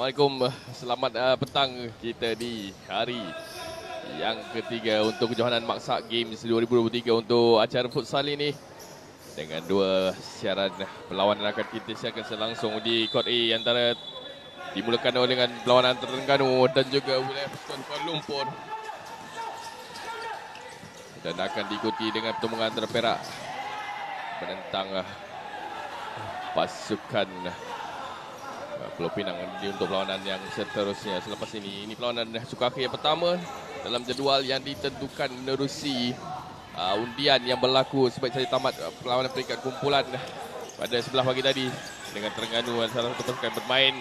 Assalamualaikum, selamat petang kita di hari yang ketiga untuk kejohanan Maksak Games 2023 untuk acara futsal ini. Dengan dua siaran perlawanan akan kita siarkan selangsung di Kod A antara dimulakan dengan perlawanan Terengganu dan juga wilayah pasukan Kuala Lumpur. Dan akan diikuti dengan pertemuan antara Perak menentang pasukan Pulau Pinang untuk perlawanan yang seterusnya. Selepas ini perlawanan suka akhir yang pertama dalam jadual yang ditentukan menerusi undian yang berlaku sebaik saja tamat perlawanan peringkat kumpulan pada sebelah pagi tadi. Dengan Terengganu salah satu pasukan bermain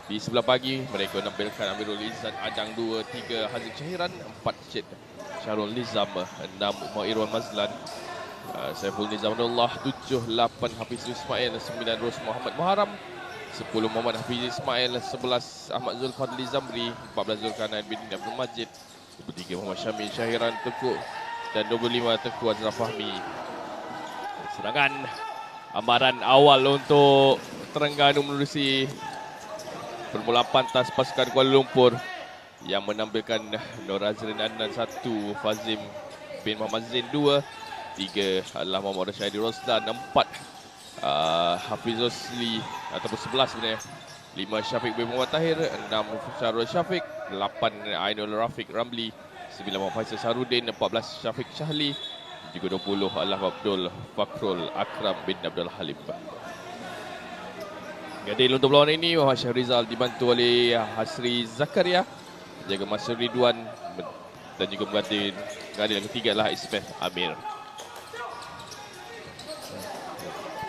di sebelah pagi. Mereka menampilkan Amirul Izzat, Adang 2, 3 Haziq Syahiran, 4 Syed Syarul Nizam, 6 Umar Irwan Mazlan, Saiful Nizamullah, 7 8 Hafiz Ismail, 9 Ros Muhammad Muharram, 10 Muhammad Hafiz Ismail, 11 Ahmad Zulfadli Zamri, 14 Zulkarnain bin Abdul Majid, 23 Muhammad Syamil Syahiran Tekuk dan 25 Teku Azraf Fahmi. Serangan amaran awal untuk Terengganu menerusi permulaan pantas pasukan Kuala Lumpur yang menampilkan Nur Azrin Adnan 1, Fazim bin Muhammad Zain 2, 3 adalah Muhammad Rashidi Rosdan, 4 Hafiz Rosli ataupun 11 sebenarnya, 5 Syafiq bin Muhammad Tahir, 6 Syarul Syafiq, 8 Ainul Rafiq Ramli, 9 Muhammad Faisal Sarudin, 14 Syafiq Syahli, juga 20 adalah Abdul Fakrul Akram bin Abdul Halim. Gadil untuk perlawanan ini Muhammad Syahrizal dibantu oleh Hasri Zakaria, jaga Masur Ridwan, dan juga gadil yang ketiga adalah Ismail Amir.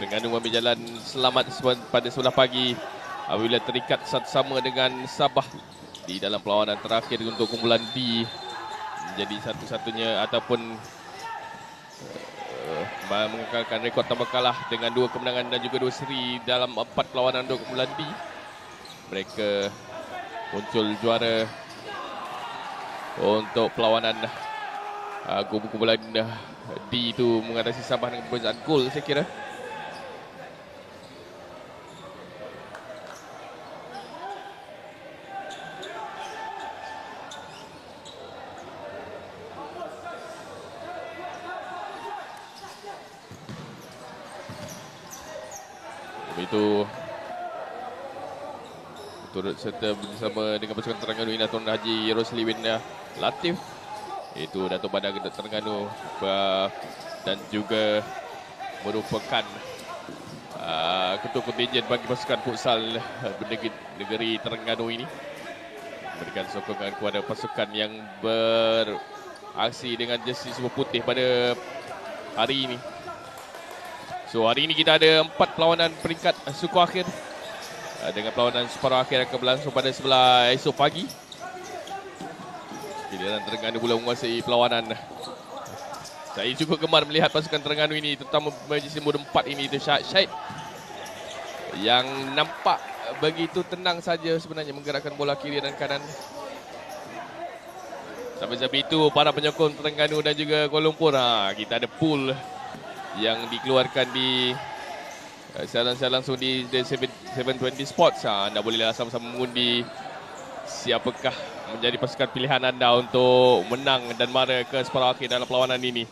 Terengganu mengambil jalan selamat pada sebelah pagi apabila terikat sama dengan Sabah di dalam perlawanan terakhir untuk kumpulan D, menjadi satu-satunya ataupun mengekalkan rekod tanpa kalah dengan 2 kemenangan dan juga 2 seri dalam 4 perlawanan untuk kumpulan D. Mereka muncul juara untuk perlawanan kumpulan D itu mengatasi Sabah dengan perbezaan gol, saya kira. Itu turut serta bersama dengan pasukan Terengganu ini Datuk Haji Rosli bin Latif, itu Datuk Bandar Terengganu, dan juga merupakan ketua kontingen bagi pasukan futsal negeri Terengganu ini, memberikan sokongan kepada pasukan yang beraksi dengan jersey semua putih pada hari ini. So hari ini kita ada 4 perlawanan peringkat suku akhir, dengan perlawanan separuh akhir akan berlangsung pada sebelah esok pagi. Giliran Terengganu pula menguasai perlawanan. Saya cukup gemar melihat pasukan Terengganu ini, terutama jersey nombor 4 ini, itu Syed yang nampak begitu tenang saja sebenarnya menggerakkan bola kiri dan kanan. Sampai-sampai itu para penyokong Terengganu dan juga Kuala Lumpur, kita ada pool yang dikeluarkan di siaran langsung di 720 Sports. Anda bolehlah sama-sama mengundi siapakah menjadi pasukan pilihan anda untuk menang dan mara ke separuh akhir dalam perlawanan ini.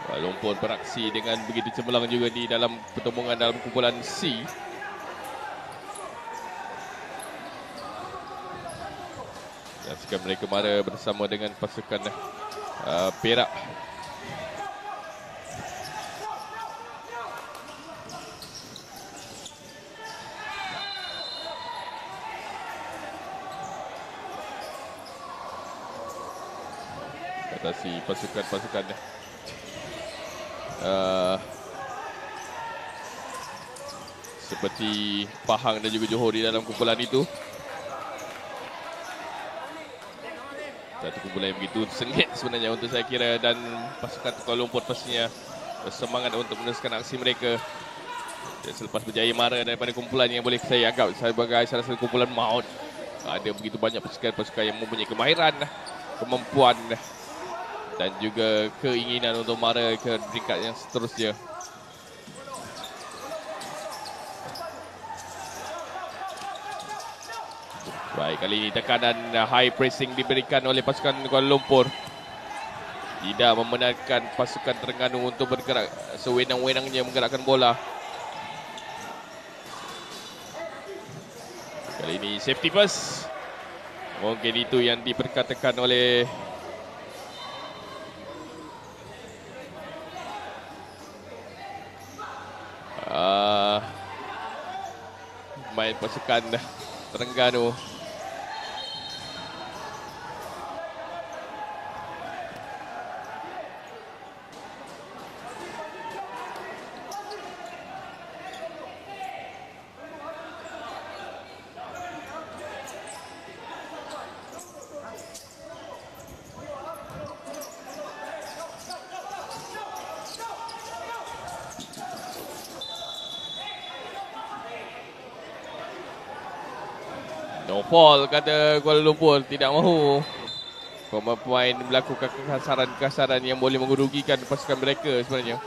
Kuala Lumpur beraksi dengan begitu cemerlang juga di dalam pertembungan dalam kumpulan C. Jika mereka mara bersama dengan pasukan Perak. Atasi pasukan-pasukan seperti Pahang dan juga Johor di dalam kumpulan itu. Satu kumpulan yang begitu sengit sebenarnya untuk saya kira, dan pasukan Kuala Lumpur pastinya bersemangat untuk meneruskan aksi mereka. Dan selepas berjaya mara daripada kumpulan yang boleh saya anggap sebagai salah satu kumpulan maut, ada begitu banyak pasukan-pasukan yang mempunyai kemahiran, kemampuan dan juga keinginan untuk mara ke peringkat yang seterusnya. Baik, kali ini tekanan high pressing diberikan oleh pasukan Kuala Lumpur. Tidak membenarkan pasukan Terengganu untuk bergerak sewenang-wenangnya menggerakkan bola. Kali ini safety first. Mungkin itu yang diperkatakan oleh main pasukan Terengganu. No fall kata Kuala Lumpur, tidak mahu pemain melakukan kekasaran-kekasaran yang boleh mengerugikan pasukan mereka sebenarnya.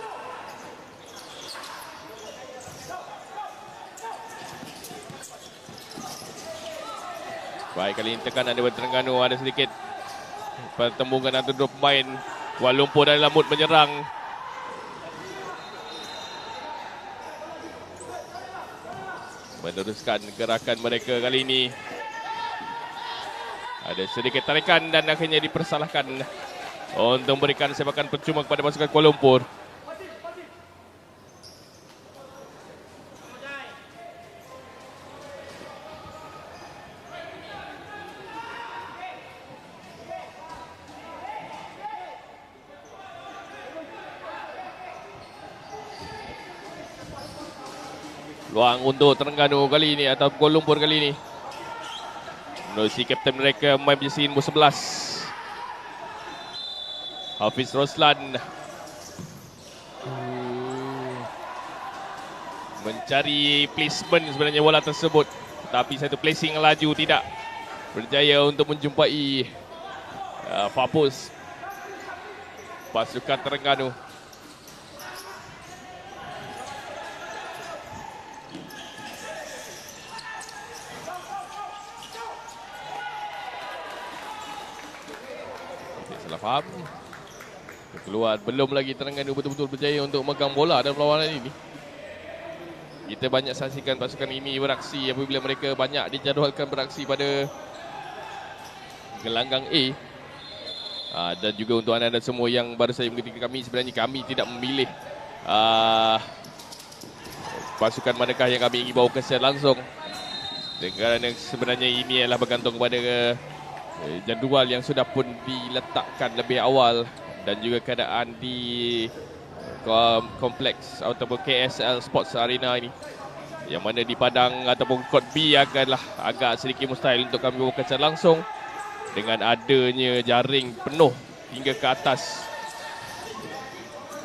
Baik, kali ini tekanan daripada Terengganu, ada sedikit pertembungan antara dua pemain. Kuala Lumpur dalam mood menyerang. Meneruskan gerakan mereka kali ini. Ada sedikit tarikan dan akhirnya dipersalahkan untuk memberikan sepakan percuma kepada pasukan Kuala Lumpur. Luang untuk Terengganu kali ini atau Kuala Lumpur kali ini. Menerusi kapten mereka main jersey nombor 11. Hafiz Roslan. Mencari placement sebenarnya bola tersebut. Tapi satu placing laju tidak berjaya untuk menjumpai Fapus pasukan Terengganu. Salah faham. Keluar, belum lagi Terengganu betul-betul berjaya untuk memegang bola dalam perlawanan ini. Kita banyak saksikan pasukan ini beraksi apabila mereka banyak dijadualkan beraksi pada gelanggang A. Dan juga untuk anda-anda semua yang baru saja mengikuti kami, sebenarnya kami tidak memilih pasukan manakah yang kami ingin bawa ke secara langsung. Kerana sebenarnya ini adalah bergantung kepada jadual yang sudah pun diletakkan lebih awal dan juga keadaan di kompleks ataupun KSL Sports Arena ini, yang mana di padang ataupun Court B akanlah agak sedikit mustahil untuk kami bawa secara langsung dengan adanya jaring penuh hingga ke atas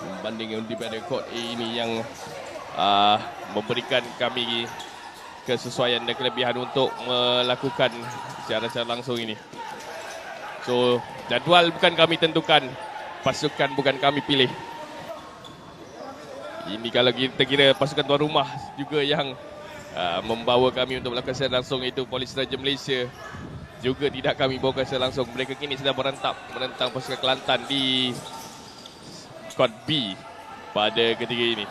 berbanding daripada Court A ini yang memberikan kami kesesuaian dan kelebihan untuk melakukan secara langsung ini. So, jadual bukan kami tentukan, pasukan bukan kami pilih. Ini kalau kita kira pasukan tuan rumah juga yang membawa kami untuk melakukan secara langsung, itu Polis Raja Malaysia. Juga tidak kami bawa secara langsung. Mereka kini sedang menentang pasukan Kelantan di Court B pada ketiga ini.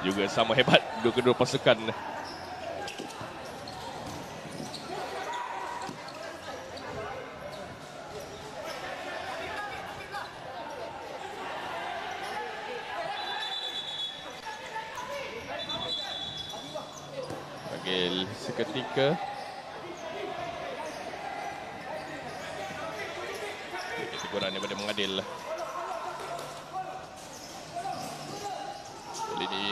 Juga sama hebat kedua pasukan. Seketika teguran daripada mengadil. Kali ini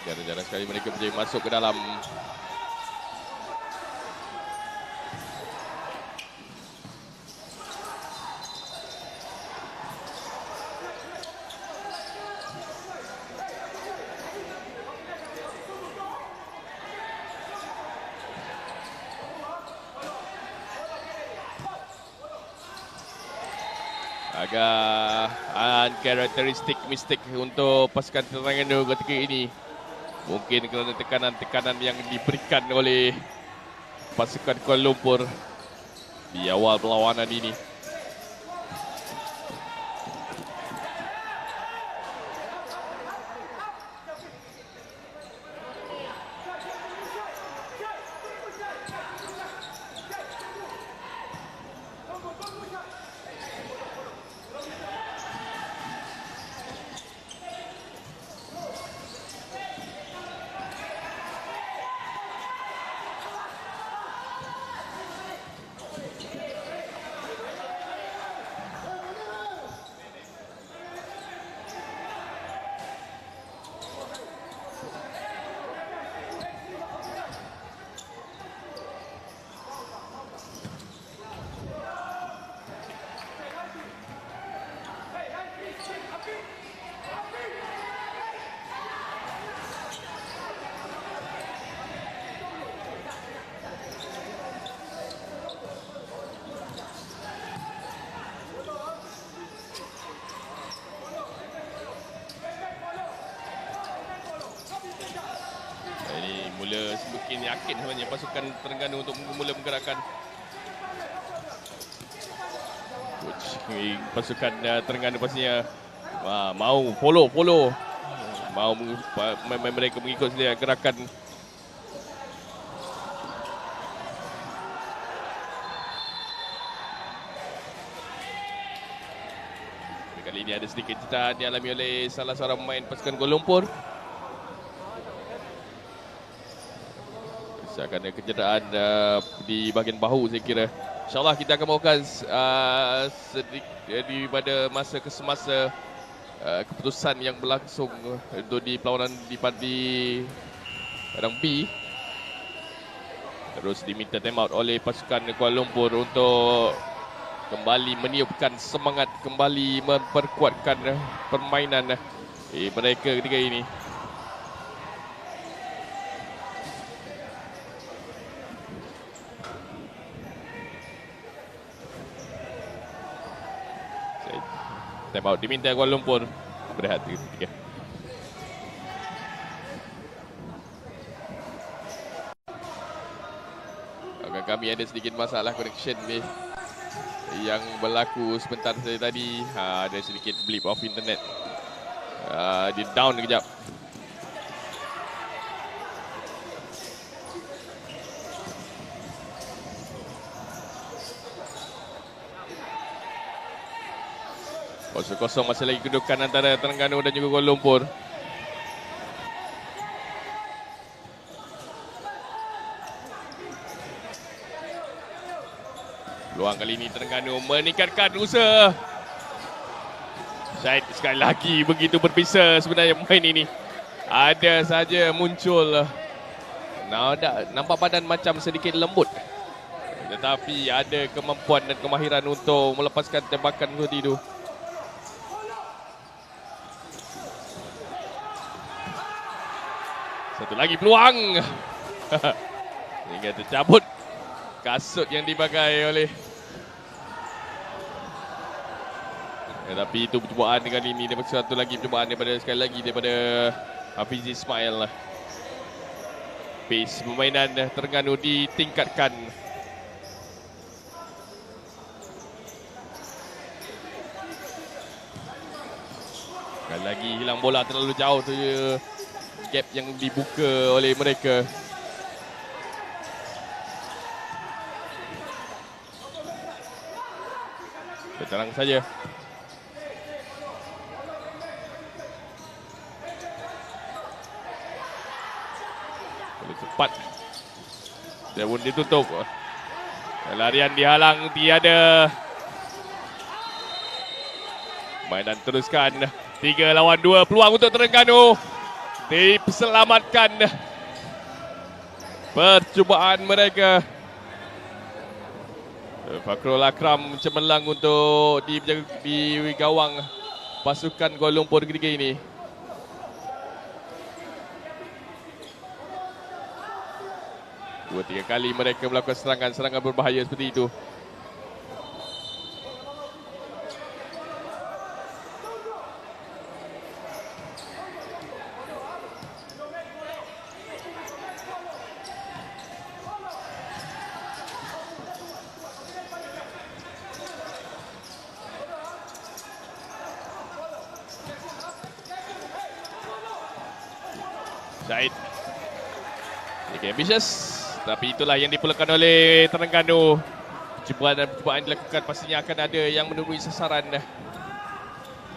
jarang-jarang sekali mereka berjaya masuk ke dalam. Agak uncharacteristic mistake untuk pasukan Terengganu ketika ini. Mungkin kerana tekanan-tekanan yang diberikan oleh pasukan Kuala Lumpur di awal perlawanan ini. Mula semakin yakin sebenarnya pasukan Terengganu untuk mula menggerakkan. Pasukan Terengganu pastinya mau follow. Mau mereka mengikut sedia gerakan. Kali ini ada sedikit cedera dialami oleh salah seorang pemain pasukan Kuala Lumpur. Akan ada kecederaan di bahagian bahu saya kira. InsyaAllah kita akan bawakan pada masa ke semasa keputusan yang berlangsung untuk di perlawanan di padang B. Terus diminta time out oleh pasukan Kuala Lumpur untuk kembali meniupkan semangat, kembali memperkuatkan permainan mereka ketika ini. Time out diminta Kuala Lumpur. Berehat ketika. Kami ada sedikit masalah connection yang berlaku sebentar tadi. Ada sedikit blip of internet. Dia down kejap. Kosong-kosong masih lagi kedudukan antara Terengganu dan juga Kuala Lumpur. Peluang kali ini Terengganu meningkatkan usaha. Syed sekali lagi begitu berbisa sebenarnya pemain ini. Ada saja muncul. Nampak badan macam sedikit lembut. Tetapi ada kemampuan dan kemahiran untuk melepaskan tembakan seperti itu. Satu lagi peluang. Hingga tercabut kasut yang dipakai oleh. Tapi itu percubaan kali ini. Dia satu lagi percubaan sekali lagi daripada Hafiz Ismail. Pace permainan Terengganu ditingkatkan. Sekali lagi hilang bola terlalu jauh tu je. Gap yang dibuka oleh mereka. Terang saja. Boleh cepat. Dia pun ditutup. Larian dihalang, tiada. Mainan teruskan. 3 lawan 2. Peluang untuk Terengganu. Diselamatkan percubaan mereka. Fakhrul Akram cemerlang untuk di gawang pasukan Kuala Lumpur ketika ini. Dua tiga kali mereka melakukan serangan berbahaya seperti itu. Syahid. Sedikit ambitious. Tapi itulah yang diperlukan oleh Terengganu. Percubaan dan percubaan dilakukan pastinya akan ada yang menemui sasaran.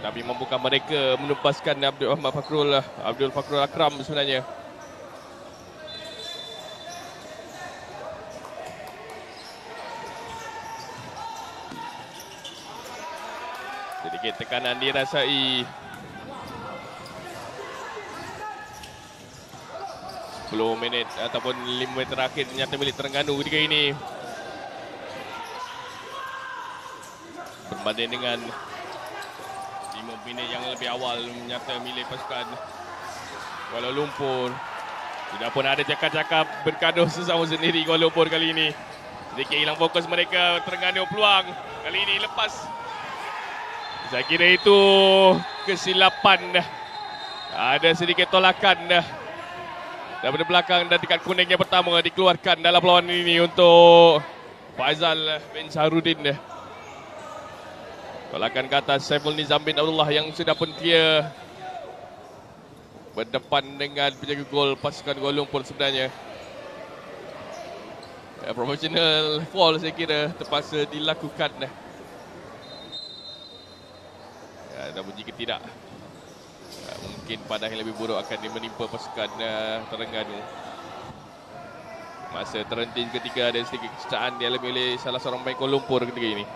Tapi mampukah mereka menupaskan Abdul Fakrul Akram sebenarnya. Sedikit tekanan dirasai. 10 minit ataupun 5 minit terakhir nyata milik Terengganu ketika ini. Berbanding dengan 5 minit yang lebih awal nyata milik pasukan Kuala Lumpur. Sudah pun ada cakap-cakap bergaduh sesama sendiri Kuala Lumpur kali ini. Sedikit hilang fokus mereka. Terengganu peluang kali ini lepas. Saya kira itu kesilapan. Ada sedikit tolakan daripada belakang dan dekat kuning yang pertama dikeluarkan dalam perlawanan ini untuk Faizal bin Saharudin. Tolakan ke atas Saiful Nizam bin Abdullah yang sudah pun dia berdepan dengan penjaga gol pasukan Kuala Lumpur sebenarnya. Professional foul saya kira terpaksa dilakukan. Namun jika tidak, mungkin pada yang lebih buruk akan menimpa pasukan Terengganu. Masa terhenti ketika ada sedikit kecacaan dialami oleh salah seorang pemain Kuala Lumpur ketika ini.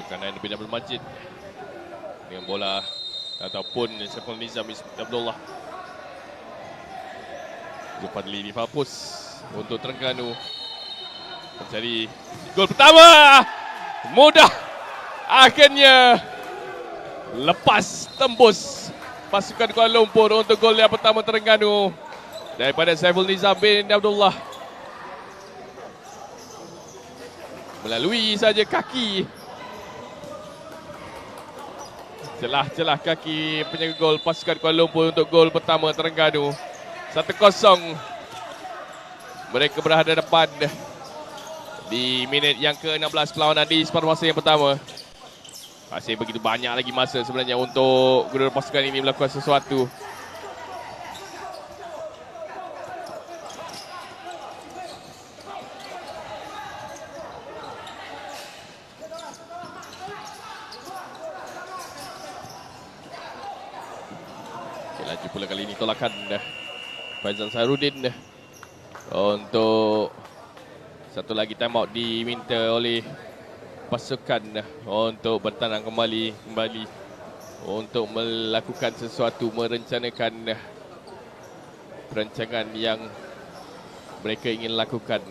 Kanan bin Abdul Majid dengan bola ataupun Saiful Nizam bin Abdullah. Fadli Difapus untuk Terengganu mencari gol pertama. Mudah akhirnya lepas tembus pasukan Kuala Lumpur untuk gol yang pertama Terengganu daripada Saiful Nizam bin Abdullah. Melalui saja kaki. Celah-celah kaki penjaga gol pasukan Kuala Lumpur untuk gol pertama Terengganu. 1-0. Mereka berhadapan di minit yang ke-16 perlawanan di separuh masa yang pertama. Masih begitu banyak lagi masa sebenarnya untuk kedua pasukan ini melakukan sesuatu. Laju pula kali ini tolakan Faizal Saharudin untuk satu lagi time out diminta oleh pasukan untuk bertandang kembali untuk melakukan sesuatu, merencanakan perancangan yang mereka ingin lakukan.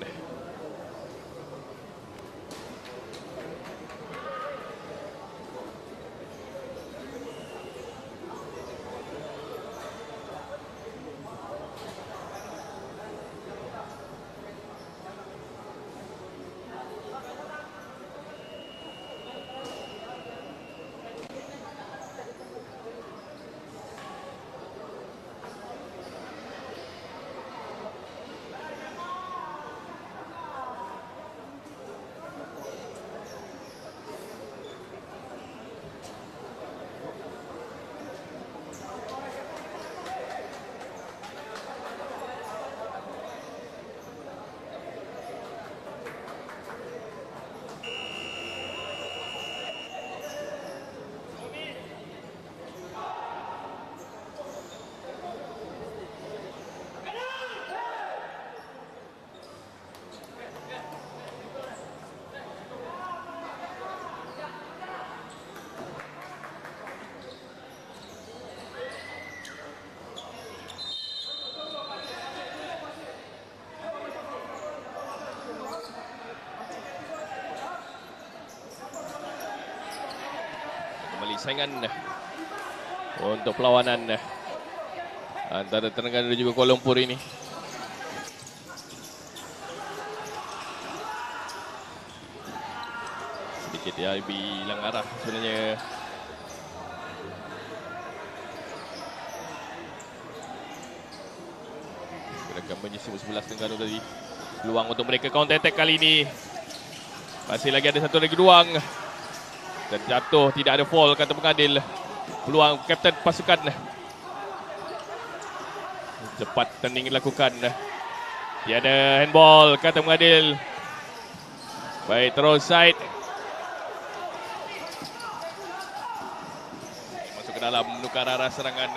saingan untuk perlawanan antara Terengganu dan juga Kuala Lumpur ini. Sedikit ya hilang arah sebenarnya. Gerakan menyisip 11 Terengganu tadi. Peluang untuk mereka counter attack kali ini. Masih lagi ada satu lagi ruang. Dan jatuh, tidak ada foul kata pengadil. Peluang kapten pasukan. Cepat turning dilakukan. Tiada handball kata pengadil. Baik, terus side. Masuk ke dalam, menukar arah serangan.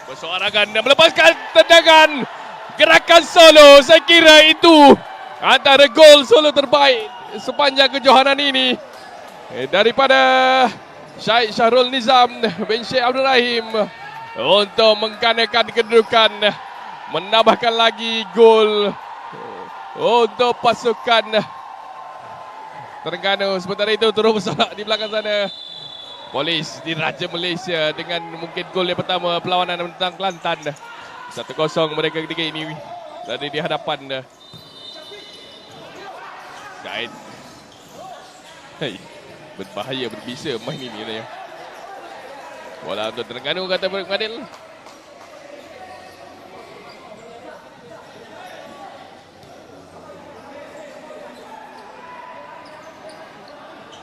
Bersorangan dan melepaskan tendangan. Gerakan solo, saya kira itu antara gol solo terbaik sepanjang kejohanan ini. Daripada Syed Syahrul Nizam bin Syed Abdul Rahim untuk menggandakan kedudukan, menambahkan lagi gol untuk pasukan Terengganu. Sementara itu terus bersorak di belakang sana Polis Diraja Malaysia dengan mungkin gol yang pertama perlawanan tentang Kelantan. 1-0 mereka ketika ini berada di hadapan Syed. Hey, berbahaya, berbisa main ini ya. Bola untuk Terengganu kata pengadil.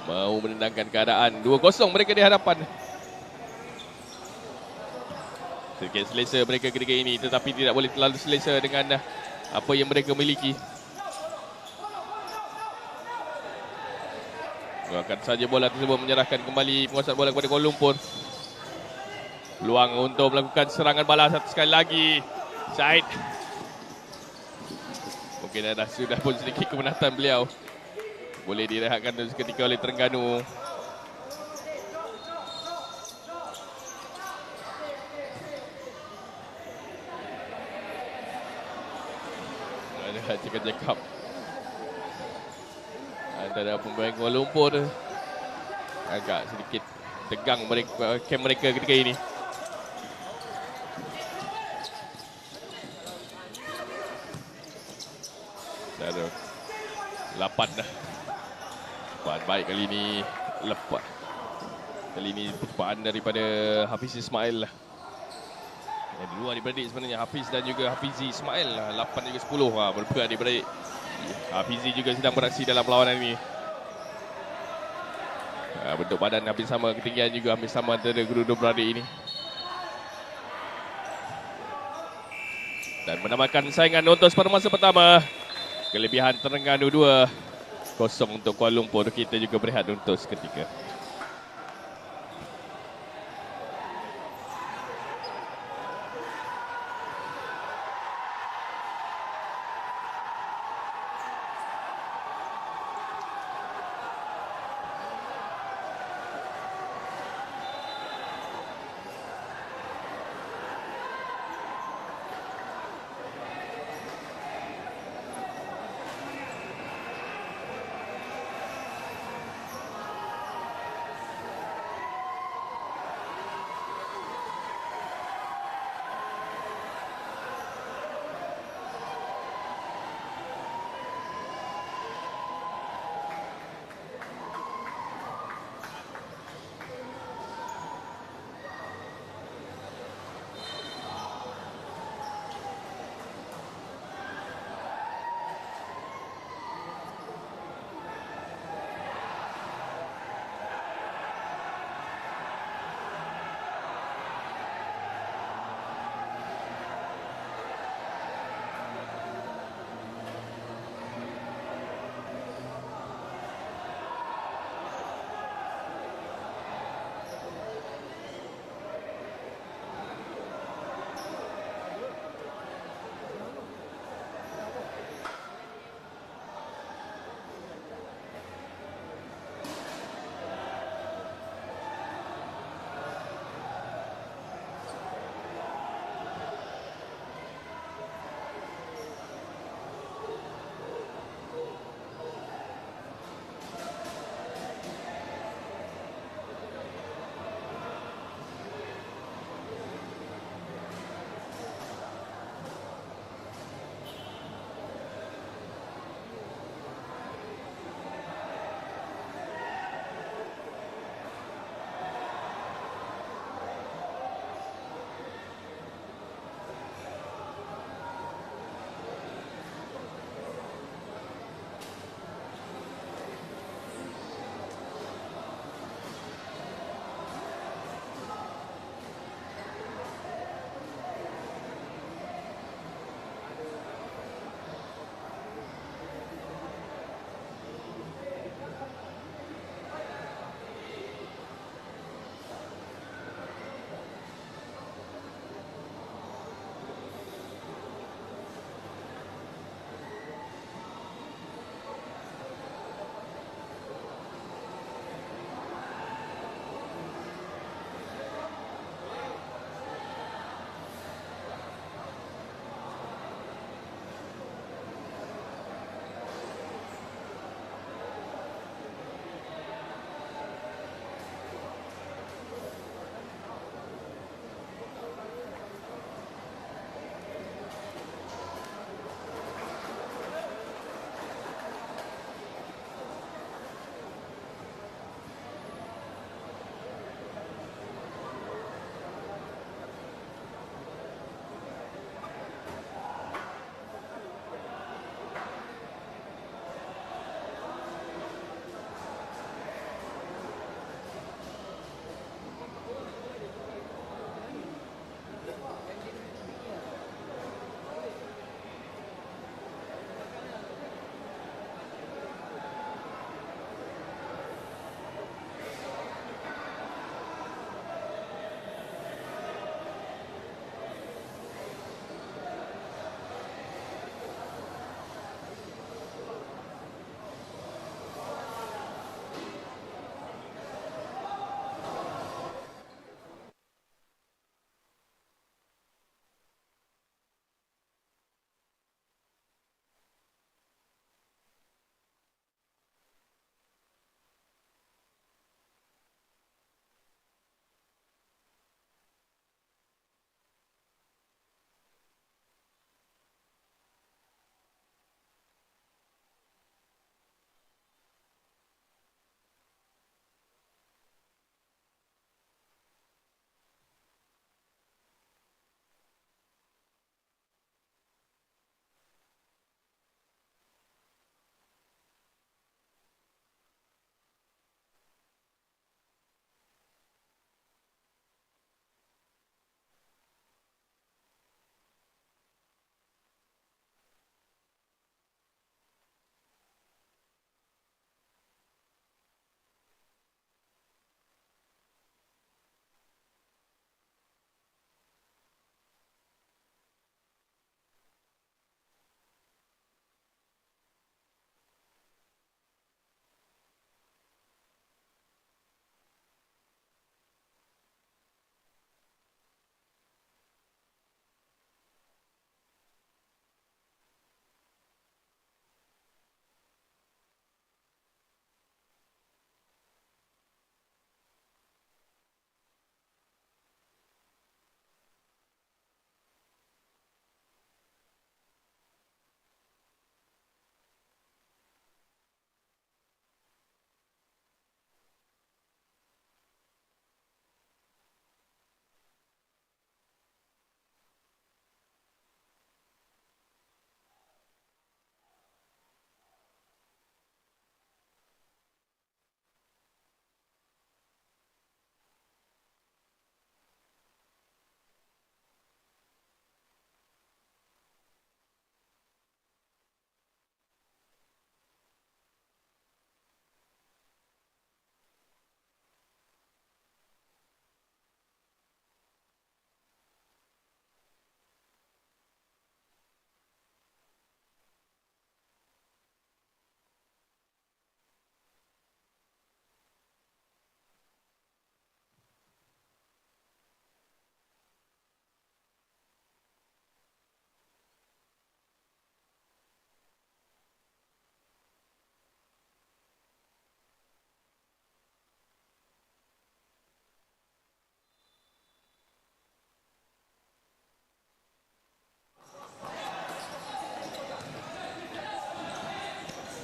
Mau menendangkan keadaan 2-0 mereka di hadapan. Sedikit selesa mereka ketika ini, tetapi tidak boleh terlalu selesa dengan apa yang mereka miliki. Akan saja bola tersebut menyerahkan kembali penguasaan bola kepada Kuala Lumpur. Peluang untuk melakukan serangan balas satu sekali lagi. Syed. Mungkin sudah pun sedikit kemenatan beliau. Boleh direhatkan seketika oleh Terengganu. Ada cakap-cakap antara pemain Kuala Lumpur. Agak sedikit tegang camp mereka ketika ini. Ada 8 dah. Tepaan baik kali ini. Lepas kali ini tepaan daripada Hafiz Ismail lah. Yang dua adik-beradik sebenarnya, Hafiz dan juga Hafizi Ismail lah. 8 juga 10 berbeza adik-beradik. Hafizi juga sedang beraksi dalam perlawanan ini. Bentuk badan hampir sama, ketinggian juga hampir sama antara kedua-dua beradik ini. Dan menamakan saingan untuk pada masa pertama. Kelebihan Terengganu 2-0 untuk Kuala Lumpur. Kita juga berehat untuk seketika.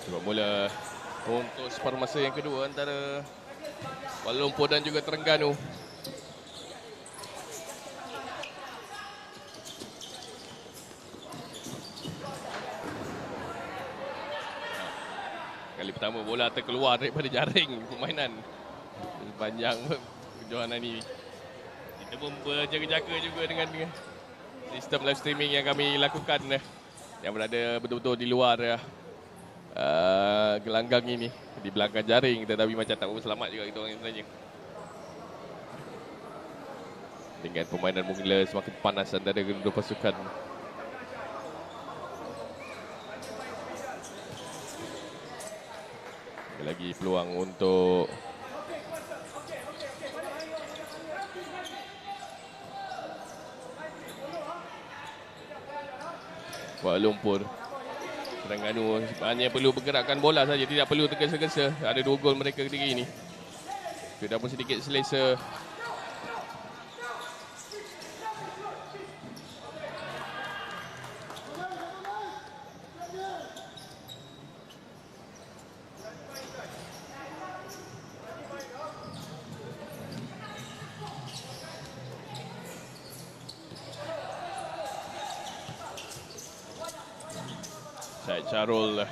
Sebab mula untuk separuh masa yang kedua antara Kuala Lumpur dan juga Terengganu. Kali pertama bola terkeluar daripada jaring permainan sepanjang kejohanan ini. Kita pun berjaga-jaga juga dengan sistem live streaming yang kami lakukan yang berada betul-betul di luar gelanggang ini, di belakang jaring, tetapi macam tak selamat juga kita orang sebenarnya. Dengan permainan mula semakin panas antara kedua pasukan. Lagi peluang untuk Kuala Lumpur. Terengganu hanya perlu bergerakkan bola saja, tidak perlu tergesa-gesa. Ada 2 gol mereka ketika ini. Sudah pun sedikit selesa. Syed Syarul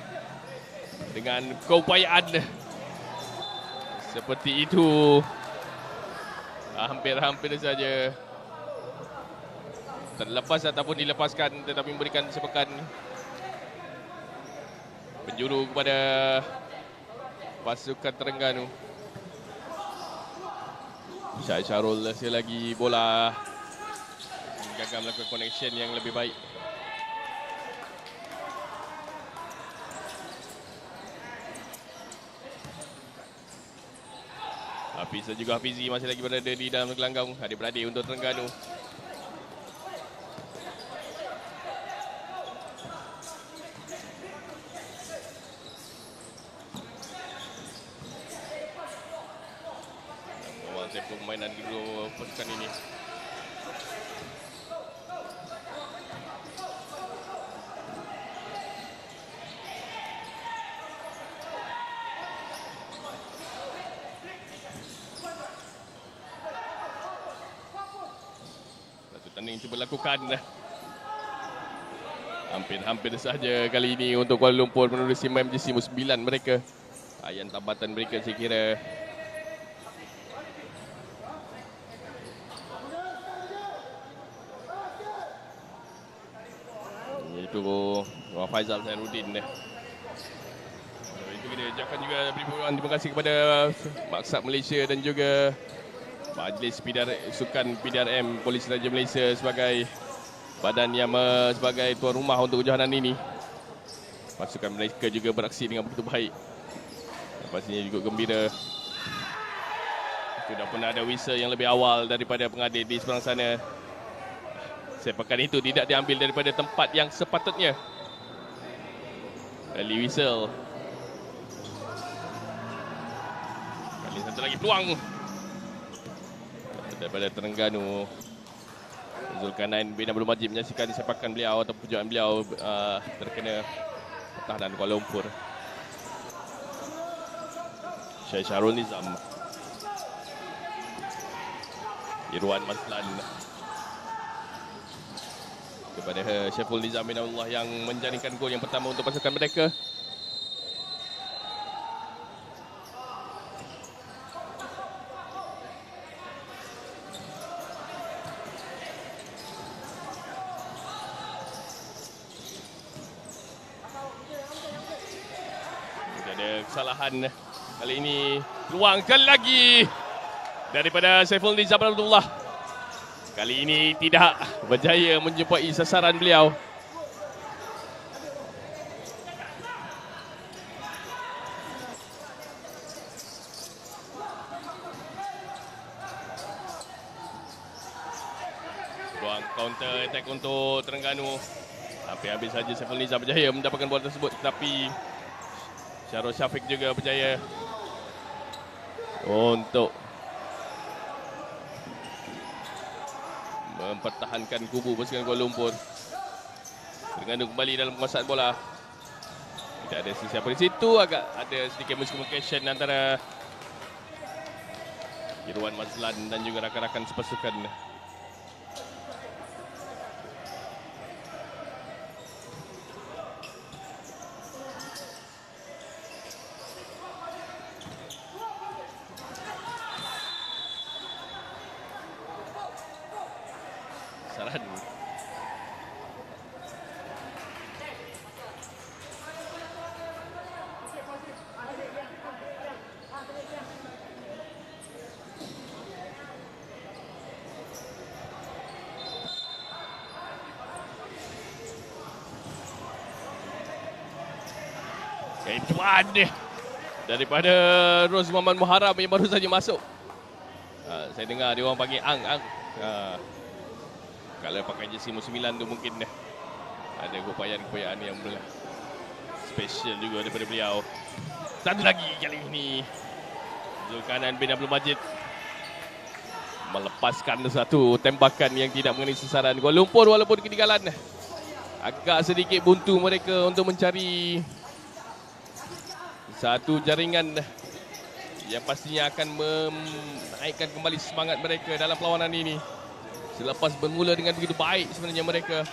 dengan keupayaan seperti itu hampir-hampir saja terlepas ataupun dilepaskan, tetapi memberikan sepakan penjuru kepada pasukan Terengganu. Syed Syarul sekali lagi bola gagal melakukan connection yang lebih baik. Hafiz dan juga Hafizi masih lagi berada di dalam gelanggang, adik-beradik untuk Terengganu. Awal tempoh permainan kedua pasukan ini. Tanding cuba lakukan. Hampir-hampir saja kali ini untuk Kuala Lumpur menerusi MGC musim 9 mereka. Ayam tambatan mereka saya kira. Itu Faizal Zainuddin. Itu kita ucapkan juga terima kasih kepada Maksat Malaysia dan juga Majlis Sukan PDRM Polis Raja Malaysia sebagai badan yang sebagai tuan rumah untuk kejohanan ini. Pasukan mereka juga beraksi dengan begitu baik. Pastinya juga gembira. Sudah pun ada whistle yang lebih awal daripada pengadil di seberang sana. Sepakan itu tidak diambil daripada tempat yang sepatutnya. Early whistle. Kali satu lagi peluang daripada Terengganu. Zulkarnain bin Abdul Majid menyaksikan sepakan beliau atau perjuangan beliau terkena pertahanan Kuala Lumpur. Syed Syarul Nizam, Irwan Maslan kepada Syaiful Nizam bin Abdullah yang menjaringkan gol yang pertama untuk pasukan mereka. Kesalahan kali ini, luangkan lagi daripada Syaiful Nizam Abdullah. Kali ini tidak berjaya menjumpai sasaran beliau. Peluang counter attack untuk Terengganu. Hampir-hampir saja Syaiful Nizam berjaya mendapatkan bola tersebut, tetapi Syarul Syafiq juga berjaya untuk mempertahankan kubu pasukan Kuala Lumpur. Terengganu kembali dalam penguasaan bola. Tidak ada sesiapa di situ, agak ada sedikit miscommunication antara Irwan Mazlan dan juga rakan-rakan sepasukan. Saran. Tuan daripada Ros Muhammad Muharram yang baru saja masuk. Saya dengar dia orang panggil Ang. Kalau pakai jersey nombor 9 tu mungkin ada keupayaan-keupayaan yang special juga daripada beliau. Satu lagi kali ini Zulkarnain bin Abdul Majid melepaskan satu tembakan yang tidak mengenai sasaran. Kuala Lumpur walaupun ketinggalan, agak sedikit buntu mereka untuk mencari satu jaringan yang pastinya akan menaikkan kembali semangat mereka dalam perlawanan ini. Selepas bermula dengan begitu baik sebenarnya mereka.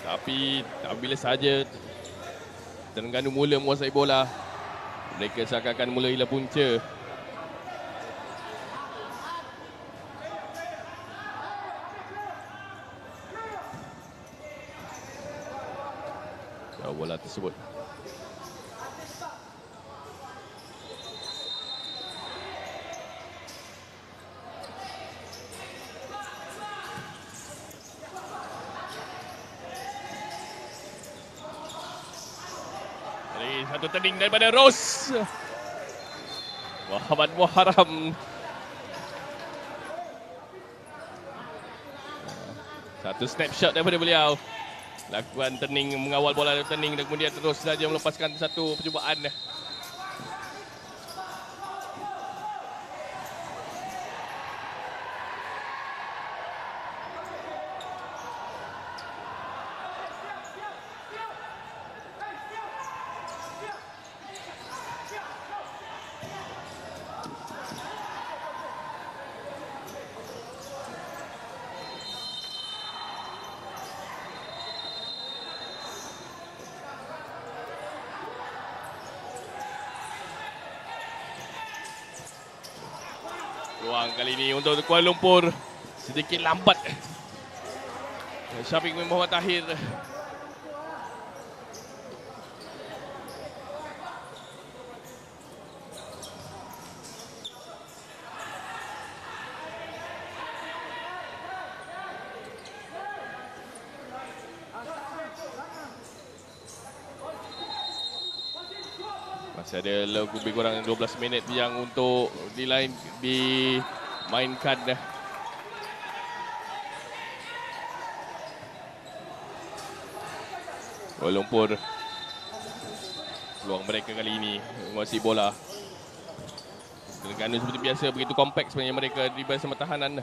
Tapi bila sahaja Terengganu mula menguasai bola, mereka seakan-akan mula hilang punca. Bola tersebut satu tending daripada Ros Muhammad Muharram. Satu snapshot daripada beliau. Lakukan turning, mengawal bola turning dan kemudian terus saja melepaskan satu percubaan. Peluang kali ini untuk Kuala Lumpur sedikit lambat. Syafiq bin Muhammad Tahir. Masih ada lebih kurang 12 minit yang untuk dimainkan. Kuala Lumpur, peluang mereka kali ini menguasai bola. Terengganu seperti biasa begitu kompak sebenarnya mereka di barisan pertahanan.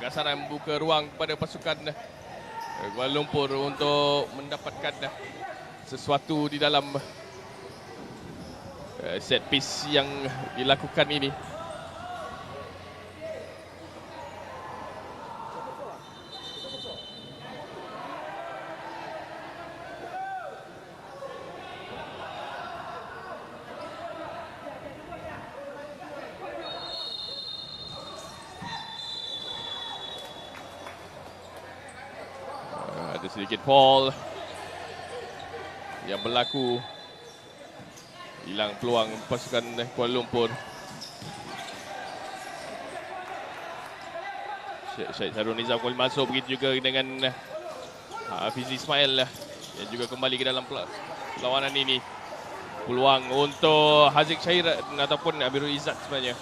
Kasaran membuka ruang kepada pasukan Kuala Lumpur untuk mendapatkan sesuatu di dalam set piece yang dilakukan ini. Sedikit foul yang berlaku, hilang peluang pasukan Kuala Lumpur. Syed Sarun Nizam kembali masuk, begitu juga dengan Hafiz Ismail yang juga kembali ke dalam perlawanan ini. Peluang untuk Haziq Syahir ataupun Amirul Izzat sebenarnya.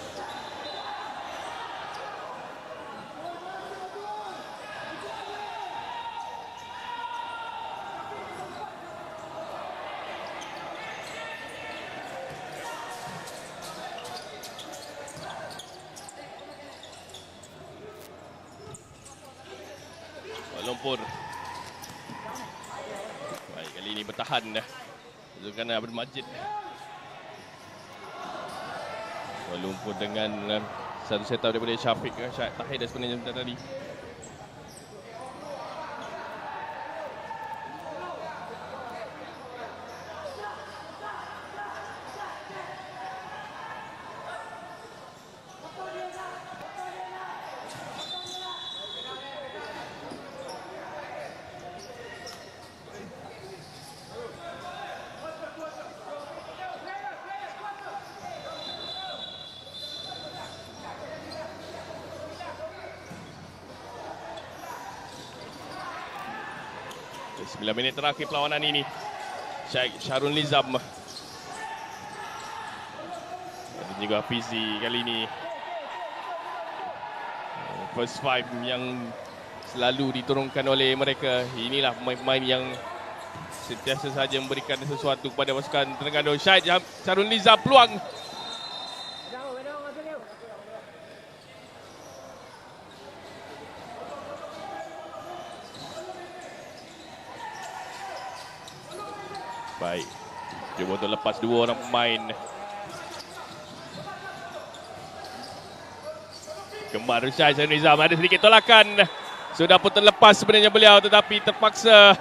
Kuala Lumpur. Baik, kali ini bertahan dah. Zulkarnain Abdul Majid. Kuala Lumpur dengan satu set up daripada Syafiq. Tahir dah sebenarnya tadi. Sembilan minit terakhir perlawanan ini. Syed Syarul Nizam. Dan juga Hafizi kali ini. First five yang selalu diturunkan oleh mereka. Inilah pemain-pemain yang sentiasa saja memberikan sesuatu kepada pasukan Terengganu. Syed Syarul Nizam peluang. Baik, cuba untuk lepas dua orang pemain. Kembar Syed Syarul Nizam, ada sedikit tolakan. Sudah pun terlepas sebenarnya beliau, tetapi terpaksa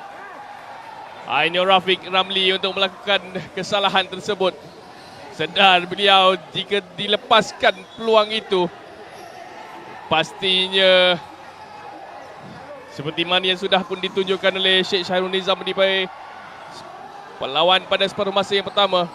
Ainul Rafiq Ramli untuk melakukan kesalahan tersebut. Sedar beliau jika dilepaskan peluang itu, pastinya seperti mana yang sudah pun ditunjukkan oleh Syed Syarul Nizam di perlawan pada separuh masa yang pertama.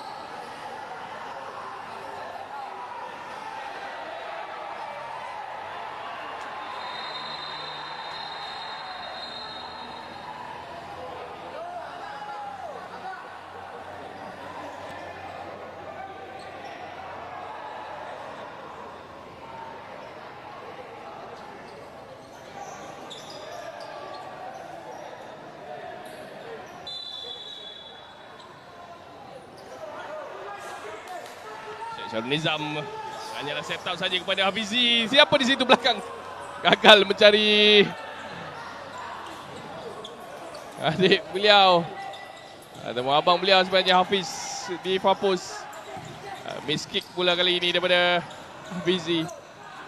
Syarul Nizam hanyalah set up saja kepada Hafizi. Siapa di situ belakang? Gagal mencari adik beliau atau abang beliau sebenarnya, Hafiz di Fapus. Miss kick pula kali ini daripada Hafizi.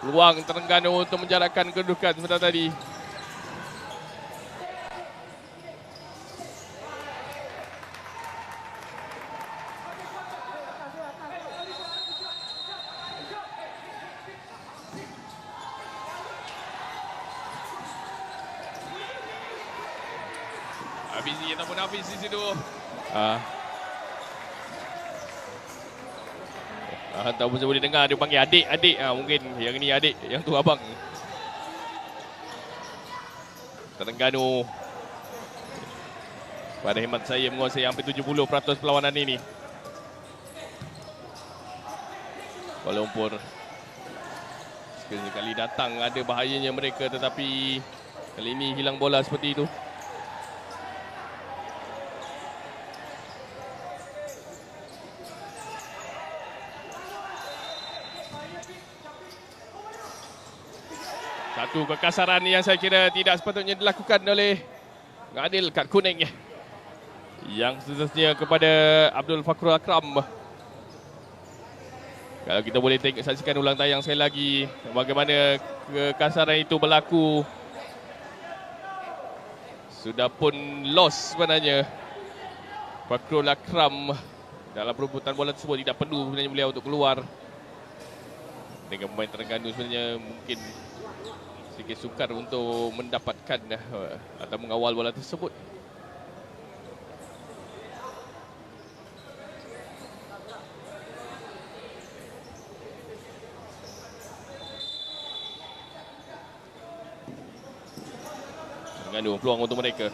Peluang Terengganu untuk menjarakkan kedudukan sebentar tadi. Hafizi ataupun Hafiz di situ. Ataupun saya boleh dengar dia panggil adik. Mungkin yang ini adik, yang tu abang. Terengganu pada hemat saya menguasai hampir 70% perlawanan ini. Kuala Lumpur sekali datang ada bahayanya mereka, tetapi kali ini hilang bola seperti itu. Satu kekasaran yang saya kira tidak sepatutnya dilakukan oleh Adil, kad kuning yang seterusnya kepada Abdul Fakrul Akram. Kalau kita boleh saksikan ulang tayang sekali lagi bagaimana kekasaran itu berlaku. Sudah pun lost sebenarnya Fakrul Akram dalam perebutan bola tersebut. Tidak perlu sebenarnya beliau untuk keluar. Dengan pemain Terengganu sebenarnya mungkin sedikit sukar untuk mendapatkan atau mengawal bola tersebut. Terengganu peluang untuk mereka.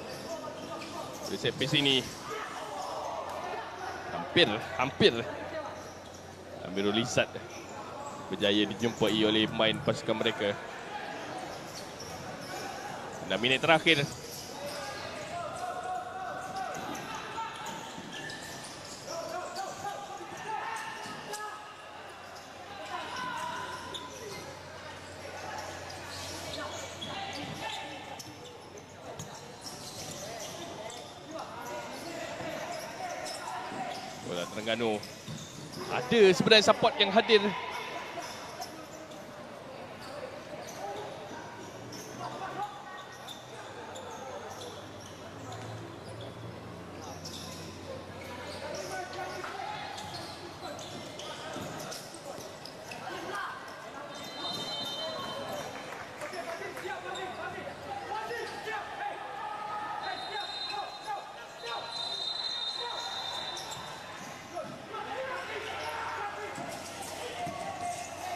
Dari set piece ini hampir Amirul Izzat berjaya dijumpai oleh pemain pasukan mereka. 6 minit terakhir. Terengganu. Ada sebenarnya support yang hadir.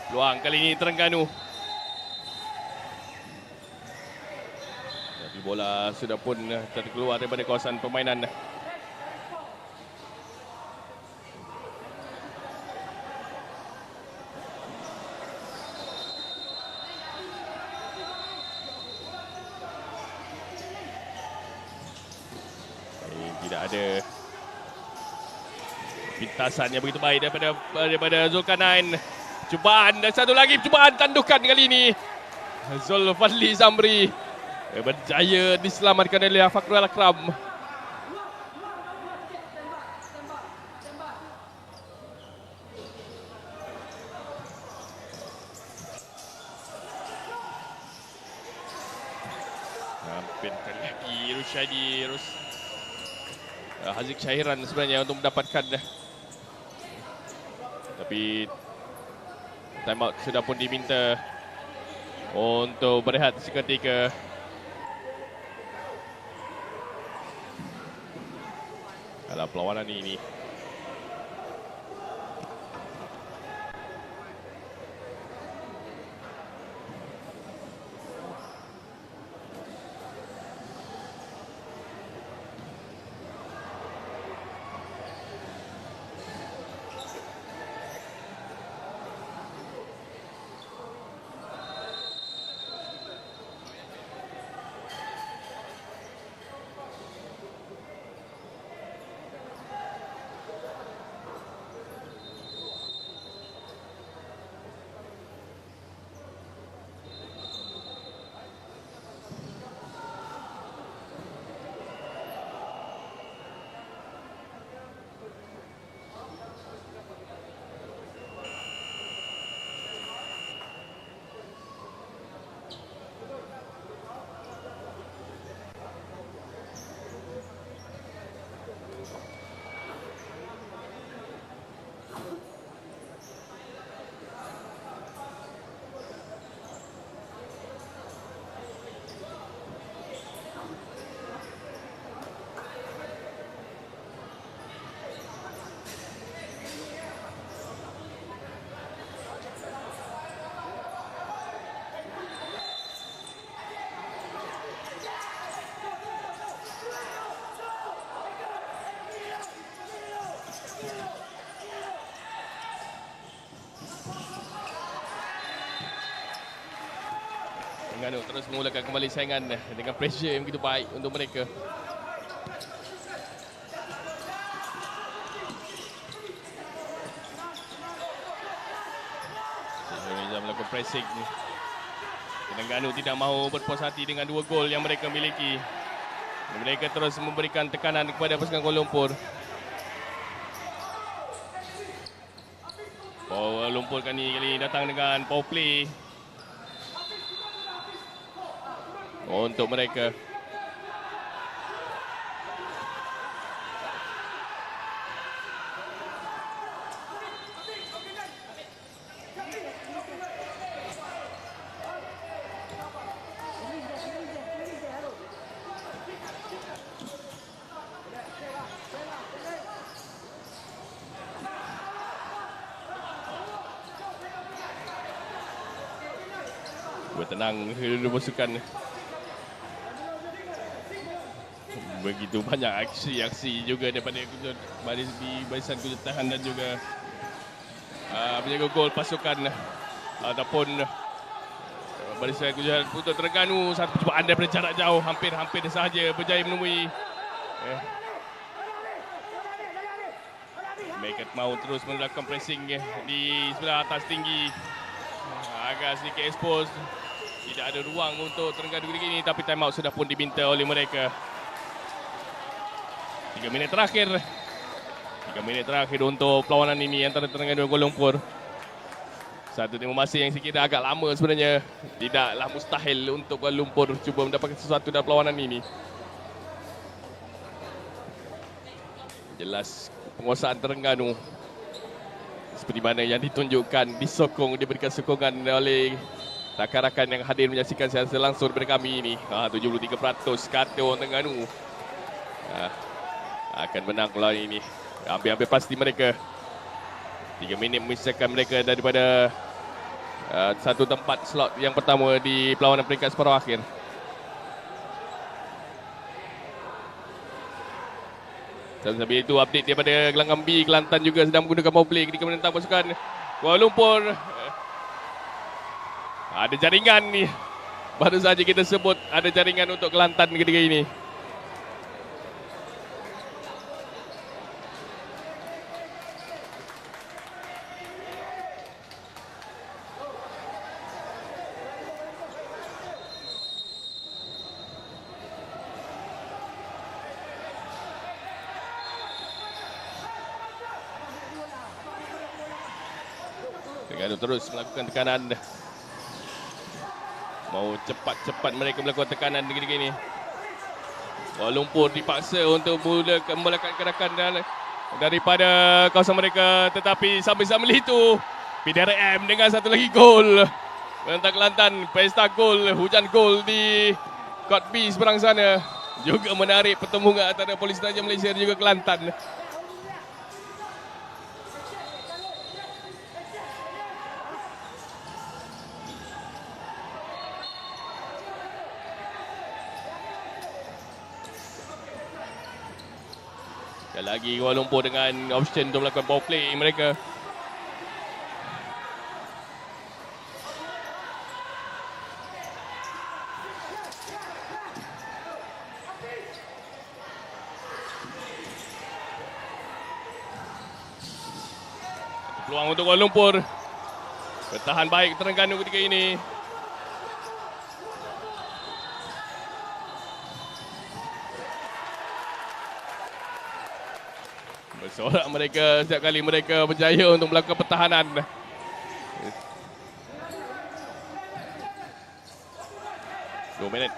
Peluang kali ini Terengganu. Tapi bola sudah pun terkeluar daripada kawasan permainan. Tidak ada pintasan yang begitu baik daripada Zulkarnain. Cubaan dan satu lagi cubaan tandukan kali ini. Zulfadli Zamri berjaya diselamatkan oleh Fakrul Akram. Hampir lagi Rushaidi Haziq Syahiran sebenarnya untuk mendapatkan, tapi timeout sudah pun diminta untuk berehat seketika. Dalam perlawanan ini. Terengganu terus memulakan kembali saingan dengan pressure yang begitu baik untuk mereka. Reza melakukan pressing. Terengganu tidak mahu berpuas hati dengan 2 gol yang mereka miliki. Mereka terus memberikan tekanan kepada pasukan Kuala Lumpur. Kuala Lumpur kali ini datang dengan power play untuk mereka. Bertenang kedua pasukan. Begitu banyak aksi-aksi juga daripada barisan kejutan dan juga penjaga gol pasukan ataupun barisan kejutan untuk Terengganu. Satu percubaan daripada jarak jauh, hampir sahaja berjaya menemui. Mereka mahu terus melakukan pressing di sebelah atas tinggi. Agak sedikit expose. Tidak ada ruang untuk Terengganu ini, tapi timeout sudah pun diminta oleh mereka. 3 minit terakhir 3 minit terakhir untuk perlawanan ini antara Terengganu dan Kuala Lumpur. Satu tengok masa yang sikit agak lama sebenarnya. Tidaklah mustahil untuk Kuala Lumpur cuba mendapatkan sesuatu dalam perlawanan ini. Jelas penguasaan Terengganu seperti mana yang ditunjukkan, disokong, diberikan sokongan oleh rakan-rakan yang hadir menyaksikan secara langsung daripada kami ini. 73% kata orang Terengganu akan menang lawan ini. Hampir-hampir pasti mereka. 3 minit memisahkan mereka daripada satu tempat slot yang pertama di perlawanan peringkat separuh akhir. Dan sambil itu update daripada gelanggang B, Kelantan juga sedang menggunakan power play ketika menentang pasukan Kuala Lumpur. Ada jaringan ni. Baru saja kita sebut ada jaringan untuk Kelantan ketika ini. Terengganu terus melakukan tekanan. Mau cepat-cepat mereka melakukan tekanan ketika ini. Kuala Lumpur dipaksa untuk mulakan gerakan daripada kawasan mereka. Tetapi sambil-sambil itu PDRM dengan satu lagi gol. Menentang Kelantan, pesta gol, hujan gol di Kot B seberang sana. Juga menarik pertemuan antara Polis Raja Malaysia dan juga Kelantan. Lagi Kuala Lumpur dengan option untuk melakukan power play mereka. Peluang untuk Kuala Lumpur. Bertahan baik Terengganu ketika ini. Bersorak mereka setiap kali mereka berjaya untuk melakukan pertahanan. Dua minit.